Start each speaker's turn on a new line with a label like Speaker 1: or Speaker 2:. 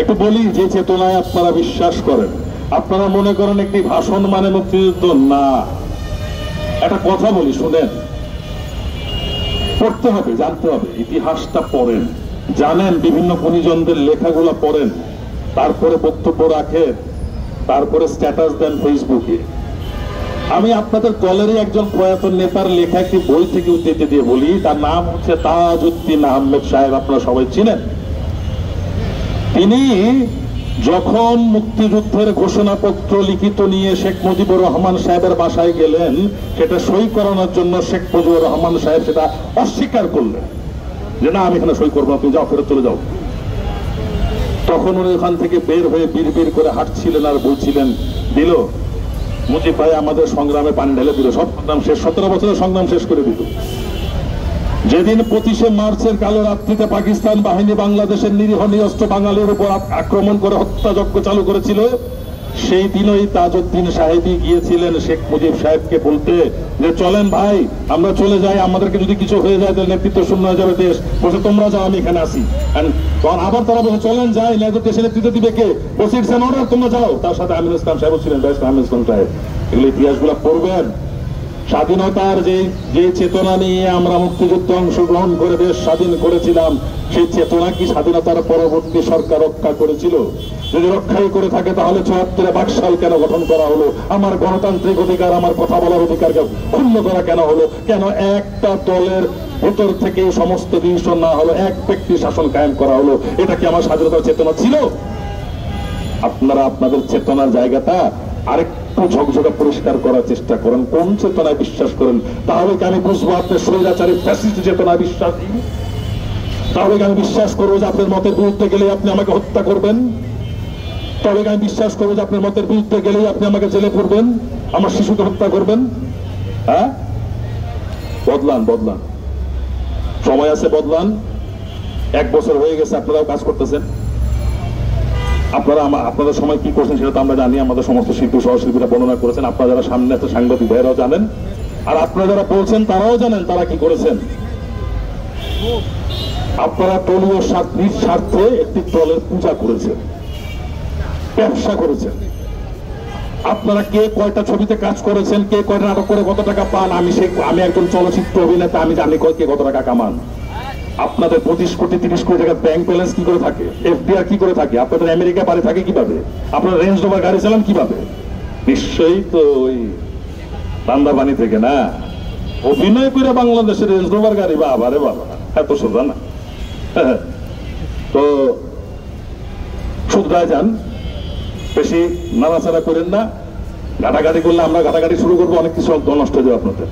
Speaker 1: একটু বলি যে চেতনায় আপনারা বিশ্বাস করেন। আপনারা মনে করেন একটি ভাষণ মানে মুক্তিযুদ্ধ না। একটা কথা বলি, শুনেন, পড়তে হবে, জানতে হবে, ইতিহাসটা পড়েন, জানেন, বিভিন্ন গুণীজনদের লেখাগুলো পড়েন, তারপরে বক্তব্য রাখেন, তারপরে স্ট্যাটাস দেন ফেসবুকে। আমি আপনাদের দলেরই একজন প্রয়াত নেতার লেখা একটি বই থেকে উদ্ধৃতি দিয়ে বলি, তার নাম হচ্ছে তাজউদ্দিন আহমেদ সাহেব, আপনারা সবাই চিনেন। তিনি যখন মুক্তিযুদ্ধের ঘোষণাপত্র লিখিত নিয়ে শেখ মুজিবুর রহমান সাহেবের বাসায় গেলেন, সেটা সই করানোর জন্য শেখ মুজিবুর রহমান সাহেব সেটা অস্বীকার করলেন যে না, আমি এখানে সই করবো না, তুমি যাও, ফেরত চলে যাও। তখন উনি ওখান থেকে বের হয়ে বিড় করে হাঁটছিলেন আর বলছিলেন, দিল মুজিব ভাই আমাদের সংগ্রামে পানি ঢেলে দিল, সব সংগ্রাম শেষ, 17 বছরের সংগ্রাম শেষ করে দিল। যেদিন 25শে মার্চের কালো রাত্রিতে পাকিস্তান বাহিনী বাংলাদেশের নিরীহ নিরস্ত্র বাঙালির উপর আক্রমণ করে হত্যাযজ্ঞ চালু করেছিল, সেই দিনই তাজউদ্দিন সাহেবই গিয়েছিলেন শেখ মুজিব সাহেবকে বলতে যে চলেন ভাই আমরা চলে যাই, আমাদেরকে যদি কিছু হয়ে যায় তাহলে নেতৃত্ব শূন্য হয়ে যাবে দেশ, বলছে তোমরা যাও আমি এখানে আসি। তখন আবার তারা বলছে চলেন যাই, নেতৃত্ব দেশের নেতৃত্ব দিবে কে, বলছে ইটস অ্যান অর্ডার, তোমরা যাও। তার সাথে আমিনুল ইসলাম সাহেব ছিলেন, আমিনুল ইসলাম সাহেব। এগুলো ইতিহাসগুলো পড়বেন। স্বাধীনতার যে চেতনা নিয়ে আমরা মুক্তিযুদ্ধে অংশগ্রহণ করে দেশ স্বাধীন করেছিলাম, সেই চেতনা কি স্বাধীনতার পরবর্তী সরকার রক্ষা করেছিল? যদি রক্ষাই করে থাকে তাহলে ৭৪-এ বাকশাল কেন গঠন করা হলো? আমার গণতান্ত্রিক অধিকার, আমার কথা বলার অধিকারকে ক্ষুণ্ণ করা কেন হলো? কেন একটা দলের ভেতর থেকে সমস্ত ডিসিশন না হলো, এক ব্যক্তি শাসন কায়েম করা হলো? এটা কি আমার স্বাধীনতার চেতনা ছিল? আপনারা আপনাদের চেতনার জায়গাটা আরেকটু ঝকঝকে পরিষ্কার করার চেষ্টা করেন, কোন চেতনায় বিশ্বাস করেন। তাহলে কি আমি বুঝবো আপনার স্বৈরাচারী ফ্যাসিস্ট চেতনায় বিশ্বাসী? তাহলে কি আমি বিশ্বাস করবো যে আপনার মতের বিরুদ্ধে গেলে আপনি আমাকে হত্যা করবেন? তবে আমি বিশ্বাস করবো যে আপনার মতের বিরুদ্ধে গেলেই আপনি আমাকে জেলে পড়বেন, আমার শিশুকে হত্যা করবেন? হ্যাঁ, বদলান, বদলান, সময় আছে, বদলান। 1 বছর হয়ে গেছে, আপনারাও কাজ করতেছেন। আপনারা আপনাদের সময় কি করছেন সেটা তো আমরা জানি, আমাদের সমস্ত শিল্পী সহশিল্পীরা বর্ণনা করেছেন, আপনারা যারা সামনে আছে সাংবাদিক ভাইরাও জানেন, আর আপনারা যারা বলছেন তারাও জানেন তারা কি করেছেন। আপনারা দলীয় স্বার্থে একটি দলের পূজা করেছেন, ব্যবসা করেছেন। আপনারা কে কয়টা ছবিতে কাজ করেছেন, কে কয়টা নাটক করে কত টাকা পান, আমি একজন চলচ্চিত্র অভিনেতা, আমি জানি কে কত টাকা কামান। আপনাদের 25 কোটি 30 কোটি টাকা ব্যাংক ব্যালেন্স কি করে থাকে, এফডিআর কি করে থাকে, আপনাদের আমেরিকা বাড়ি থাকে কিভাবে, আপনারা রেঞ্জ রোভার গাড়ি চালান কিভাবে? নিশ্চয়ই তো ওই বান্দাবানি থেকে না, অভিনয় করে বাংলাদেশের রেঞ্জ রোভার গাড়ি। বাবা রে বাবা, এত সোজা না। তো শুধরায় যান, বেশি নাড়াচাড়া করেন না। ঘাটাঘাটি করলে আমরা ঘাটাঘাটি শুরু করবো, অনেক কিছু নষ্ট হয়ে যাবে আপনাদের।